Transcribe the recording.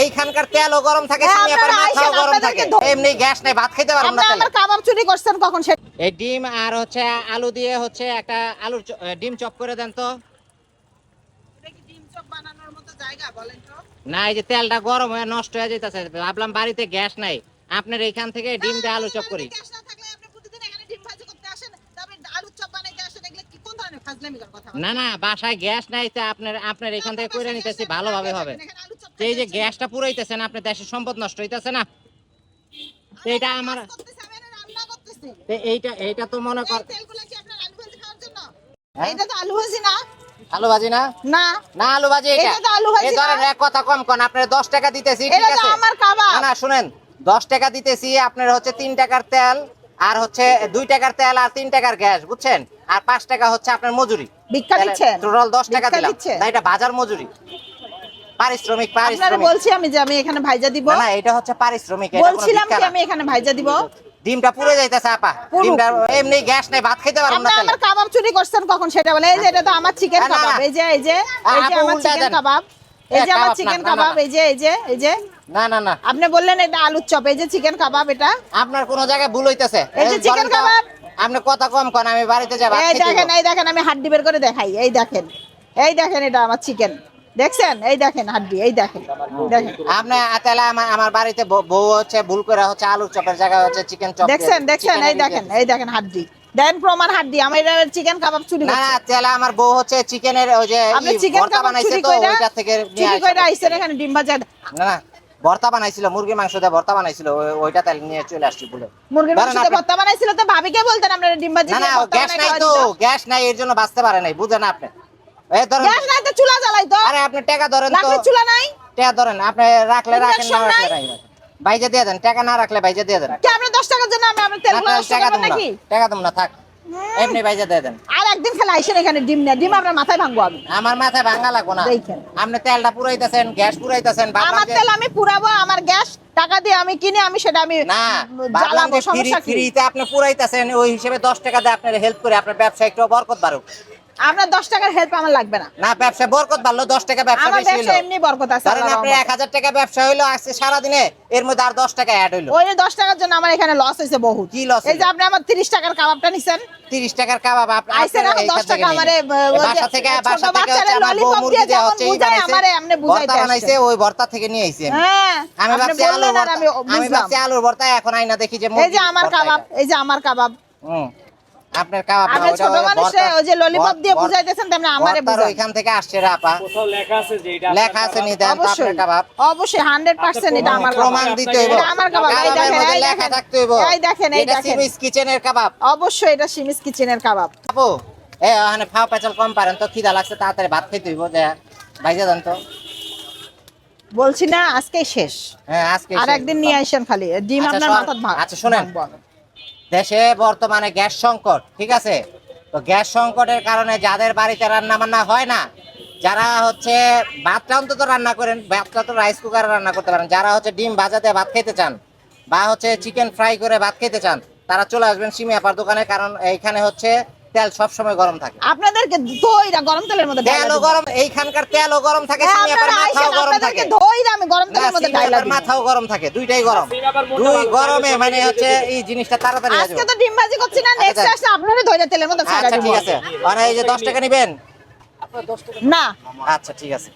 এইখানকার তেলও গরম থাকে, সিমিয়াপার মাথাও গরম থাকে, এমনি গ্যাস নাই, ভাত খেতে পারবো না। আমার কাবাব চুরি করছেন কখন? এই ডিম আর হচ্ছে আলু দিয়ে হচ্ছে একটা আলুর ডিম চপ করে দেন তো। না, এই যে তেলটা গরম হয়ে নষ্ট হয়ে যাইতেছে, ভাবলাম বাড়িতে গ্যাস নাই, আপনার এইখান থেকে ডিম দিয়ে আলু চপ করি। না না, বাসায় গ্যাস নাই, তো আপনার এখান থেকে কইরা নিতেছি, ভালোভাবে হবে। এই যে গ্যাসটা পুরাইতেছেন, আপনার দেশের সম্পদ নষ্ট হইতেছে না। এইটা আমার এইটা তো মনে কর এটা তো আলু ভাজি না। আলু ভাজি না? না না, আলু ভাজি এটা। এটা তো আলু ভাজি। এই ধরেন এক কথা কম কোন, আপনার 10 টাকা দিতেছি, ঠিক এটা আছে? তো আমার কাবাব। না না, শুনেন, 10 টাকা দিতেছি, আপনার হচ্ছে 3 টাকার তেল, আর হচ্ছে 2 টাকার তেল, আর 3 টাকার গ্যাস, বুঝছেন? আর 5 টাকা হচ্ছে আপনার মজুরি। ভিক্ষা দিচ্ছেন? টোটাল 10 টাকা ভিক্ষা দিলাম। দিচ্ছেন? না, এটা বাজার মজুরি, পারিশ্রমিক। আপনারা বলছি আমি যে আমি এখানে ভাইজা দিব। না না, এটা হচ্ছে পারিশ্রমিক, এটা কোনো বলছিলাম ভিক্ষা কি না। আমি এখানে ভাইজা দিব। ডিমটা পুড়ে যাইতেছে আপা, ডিমটা এমনি গ্যাস নাই, ভাত খেতে পারবো না। আপনি আমার কাবাব চুরি করছেন কখন সেটা বলে? এই যে এটা তো আমার চিকেন না, না, কাবাব। না। এই যে আমার চিকেন কাবাব। এই যে আমার চিকেন কাবাব। এই যে না না না, আপনি বললেন এটা আলুর চপ, এই যে চিকেন কাবাব এটা। আপনার কোন জায়গায় ভুল হইতেছে। এই যে চিকেন কাবাব। আপনি কথা কম কোন, আমি বাড়িতে যাব। এই দেখেন আমি হাড্ডি বের করে দেখাই। এই দেখেন এটা আমার চিকেন। দেখছেন? এই দেখেন হাড্ডি, এই দেখেন। আপনি তাহলে আমার বাড়িতে বউ হচ্ছে ভুল করে হচ্ছে আলুর চপের জায়গায় হচ্ছে চিকেন চপ। দেখছেন? এই দেখেন হাড্ডি। দেন প্রমাণ হাড্ডি। আমি এটা চিকেন কাবাব চুরি করছি। না, তাহলে আমার বউ হচ্ছে চিকেনের ওই যে আপনি চিকেন ভর্তা কাবাব বানাইছে, চুরি তো কইরা ওইটা থেকে নিয়ে চুরি কইরা আইছেন এখানে ডিম ভাজা। না না, ভর্তা বানাইছিল, মুরগি মাংস দিয়ে ভর্তা বানাইছিল, ওইটা তাহলে নিয়ে চলে আসছি বলে। মুরগির মাংস দিয়ে ভর্তা বানাইছিল, তো ভাবিকে বলতেন আমরা ডিম ভাজি না না, দিয়ে ভর্তা গ্যাস বানাই নাই খাওয়া তো, দিতাম। গ্যাস নাই, এর জন্য বাঁচতে পারে নাই, বুঝেন আপনি? এই ধরেন, গ্যাস নাই তো চুলা জ্বালাই তো। আরে আপনি টাকা ধরেন তো। লাগলে চুলা নাই। টাকা ধরেন, আপনি রাখলে রাখেন, না ইন্ডাকশন রাখলে নাই। রাখেন। ভাইজা দিয়ে দেন, টাকা না রাখলে ভাইজা দিয়ে দেন। কি আপনি 10 টাকার জন্য আমি আপনার তেল না, গুলো নষ্ট টাকা করবেন দেব না, নাকি? টাকা দেব না, থাক, এমনি ভাইজা দিয়ে দেন। আর একদিন খেলা আইসেন এখানে ডিম না, ডিম আপনার মাথায় ভাঙবো আমি। আমার মাথায় ভাঙা লাগবো না। দেখেন। আপনি তেলটা পুরাইতেছেন, গ্যাস পুরাইতেছেন, আমার তেল আমি পুরাবো, আমার গ্যাস টাকা দিয়ে আমি কিনে আমি সেটা আমি না, ভাবলাম জ্বালাবো, যে সমস্যা কি? ফ্রিতে আপনি পুরাইতেছেন, ওই হিসেবে 10 টাকা দিয়ে আপনার হেল্প করে আপনার ব্যবসা একটু বরকত বাড়ুক। আপনার 10 টাকার হেল্প আমার লাগবে না। না, ব্যবসা বরকত বাড়লো, 10 টাকা ব্যবসা আমার বেশি ব্যবসা হলো। এমনি বরকত আছে। ধরেন আপনি 1000 টাকা ব্যবসা হইলো আজকে সারাদিনে, এর মধ্যে আর 10 টাকা অ্যাড হইলো। ওই 10 টাকার জন্য আমার এখানে লস হয়েছে বহুত। কি লস? এই যে আপনি আমার 30 টাকার কাবাবটা নিছেন। 30 টাকার কাবাব আইছেন এখন 10 টাকা আমারে বাসা থেকে ছোট হচ্ছে বাচ্চারে আমার বউ ললিপপ মুরগি দিয়ে দিয়ে যেমন হচ্ছে বুঝায় আমারে এমনি বুঝাইতে ভর্তা বানাইছে, আসছেন। ওই ভর্তা থেকে নিয়ে আইছি আমি। হ্যাঁ, আমি আপনি ভাবছি আলুর বললেন আর ভর্তা, আমি আমি বুঝলাম। ভাবছি আলুর ভর্তা, এখন আইনা দেখি যে এই যে আমার কাবাব, এই যে আমার কাবাব। আপনার কাবাব না, আপনি ওটা ছোট মানুষে ওই যে ললিপপ দিয়ে বুঝাইতেছেন, তেমনি আমারে ভর্তার বুঝান। ওইখান থেকে আসছে রে আপা, কোথাও লেখা আছে যে এটা লেখা আছে নি দেন তো আপনার কাবাব। অবশ্যই 100% এটা আমার কাবাব। প্রমাণ দিতে হইব, এটা আমার কাবাব। এই কাবাবের দেখেন, মধ্যে এই লেখা দেখেন। থাকতে হইব এই দেখেন, এই এটা দেখেন। সিমিস কিচেনের কাবাব। অবশ্যই এটা সিমিস কিচেনের কাবাব। আপু, ওখানে ফাও পেঁচাল কম পারেন তো, খিদা লাগছে, তাড়াতাড়ি ভাত খেতে হইব, যে ভাইজা দেন তো। বলছি না আজকেই শেষ। হ্যাঁ, আজকে আর একদিন নিয়ে আইসেন খালি ডিম আচ্ছা, আপনার মাথায় ভাগ। আচ্ছা শুনেন, দেশে বর্তমানে গ্যাস সংকট, ঠিক আছে? তো গ্যাস সংকটের কারণে যাদের বাড়িতে রান্না বান্না হয় না, যারা হচ্ছে ভাতটা অন্তত রান্না করেন, ভাতটা তো রাইস কুকারে রান্না করতে পারেন, যারা হচ্ছে ডিম ভাজা দিয়ে ভাত খেতে চান বা হচ্ছে চিকেন ফ্রাই করে ভাত খেতে চান, তারা চলে আসবেন সিমিয়াপার দোকানে, কারণ এইখানে হচ্ছে তেল সব সময় গরম থাকে। আপনাদেরকে দইরা গরম তেলের মধ্যে তেলও গরম, এইখানকার তেলও গরম থাকে, সিমিয়াপার মাথাও গরম থাকে। দইরা আমি গরম তেলের মধ্যে ঢাইলা দিই। মাথাও গরম থাকে, দুইটাই গরম। দুই গরমে মানে হচ্ছে এই জিনিসটা তাড়াতাড়ি হয়ে আজকে যাবে। তো ডিম ভাজি করছি না, নেক্সট আসলে আপনারা দইরা তেলের মধ্যে ছাড়া আচ্ছা দিব। ঠিক আছে, মানে এই যে 10 টাকা নিবেন না, আচ্ছা ঠিক আছে।